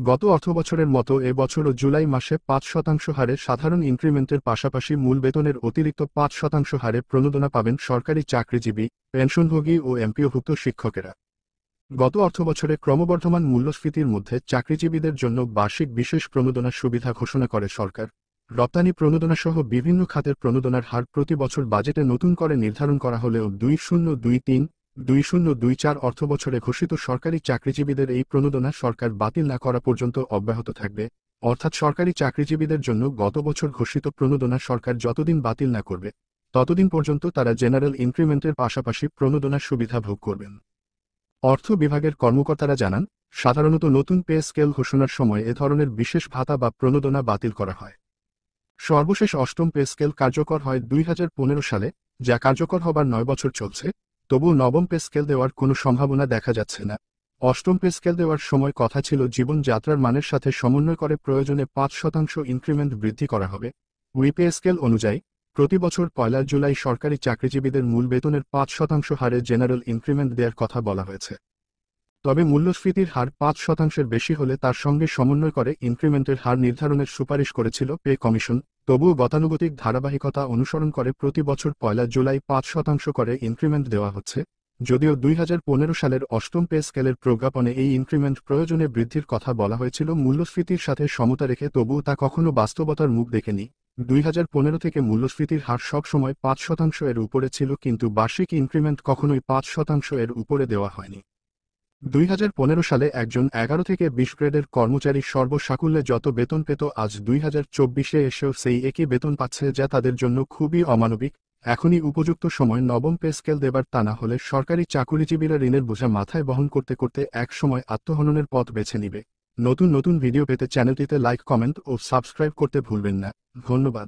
গত অর্থবছরের মতো এ বছরও জুলাই মাসে ৫% হারে সাধারণ ইনক্রিমেন্টের পাশাপাশি মূল বেতনের অতিরিক্ত ৫% হারে প্রণোদনা পাবেন সরকারি চাকরিজীবী, পেনশনভোগী ও এমপিওভুক্ত শিক্ষকেরা। গত অর্থবছরে ক্রমবর্ধমান মূল্যস্ফীতির মধ্যে চাকরিজীবীদের জন্য বার্ষিক বিশেষ প্রণোদনার সুবিধা ঘোষণা করে সরকার। রপ্তানি প্রণোদনাসহ বিভিন্ন খাতের প্রণোদনার হার প্রতি বছর বাজেটে নতুন করে নির্ধারণ করা হলেও 2023-2024 অর্থবছরে ঘোষিত সরকারি চাকরিজীবীদের এই প্রণোদনা সরকার বাতিল না করা পর্যন্ত অব্যাহত থাকবে। অর্থাৎ সরকারি চাকরিজীবীদের জন্য গত বছর ঘোষিত প্রণোদনা সরকার যতদিন বাতিল না করবে ততদিন পর্যন্ত তারা জেনারেল ইনক্রিমেন্টের পাশাপাশি প্রণোদনার সুবিধা ভোগ করবেন। অর্থ বিভাগের কর্মকর্তারা জানান, সাধারণত নতুন পে স্কেল ঘোষণার সময় এ ধরনের বিশেষ ভাতা বা প্রণোদনা বাতিল করা হয়। সর্বশেষ অষ্টম পে স্কেল কার্যকর হয় 2015 সালে, যা কার্যকর হবার 9 বছর চলছে, তবুও নবম পে স্কেল দেওয়ার কোনো সম্ভাবনা দেখা যাচ্ছে না। অষ্টম পে স্কেল দেওয়ার সময় কথা ছিল জীবনযাত্রার মানের সাথে সমন্বয় করে প্রয়োজনে 5% ইনক্রিমেন্ট বৃদ্ধি করা হবে। ওই পে স্কেল অনুযায়ী প্রতি বছর 1 জুলাই সরকারি চাকরিজীবীদের মূল বেতনের 5% হারে জেনারেল ইনক্রিমেন্ট দেওয়ার কথা বলা হয়েছে। তবে মূল্যস্ফীতির হার 5%-এর বেশি হলে তার সঙ্গে সমন্বয় করে ইনক্রিমেন্টের হার নির্ধারণের সুপারিশ করেছিল পে কমিশন। তবুও গতানুগতিক ধারাবাহিকতা অনুসরণ করে প্রতি বছর 1 জুলাই 5% করে ইনক্রিমেন্ট দেওয়া হচ্ছে। যদিও 2015 সালের অষ্টম পে স্কেলের প্রজ্ঞাপনে এই ইনক্রিমেন্ট প্রয়োজনে বৃদ্ধির কথা বলা হয়েছিল মূল্যস্ফীতির সাথে সমতা রেখে, তবুও তা কখনো বাস্তবতার মুখ দেখেনি। 2015 থেকে মূল্যস্ফীতির হার সব সময় 5% এর উপরে ছিল, কিন্তু বার্ষিক ইনক্রিমেন্ট কখনোই 5% এর উপরে দেওয়া হয়নি। 2015 সালে একজন 11 থেকে 20 গ্রেডের কর্মচারী সর্বসাকুল্যে যত বেতন পেত, আজ 2024-এ এসেও সেই একই বেতন পাচ্ছে, যা তাদের জন্য খুবই অমানবিক। এখনই উপযুক্ত সময় নবম পে স্কেল দেবার, তা না হলে সরকারি চাকুরিজীবীরা ঋণের বোঝা মাথায় বহন করতে করতে এক সময় আত্মহননের পথ বেছে নিবে। নতুন নতুন ভিডিও পেতে চ্যানেলটিতে লাইক, কমেন্ট ও সাবস্ক্রাইব করতে ভুলবেন না। ধন্যবাদ।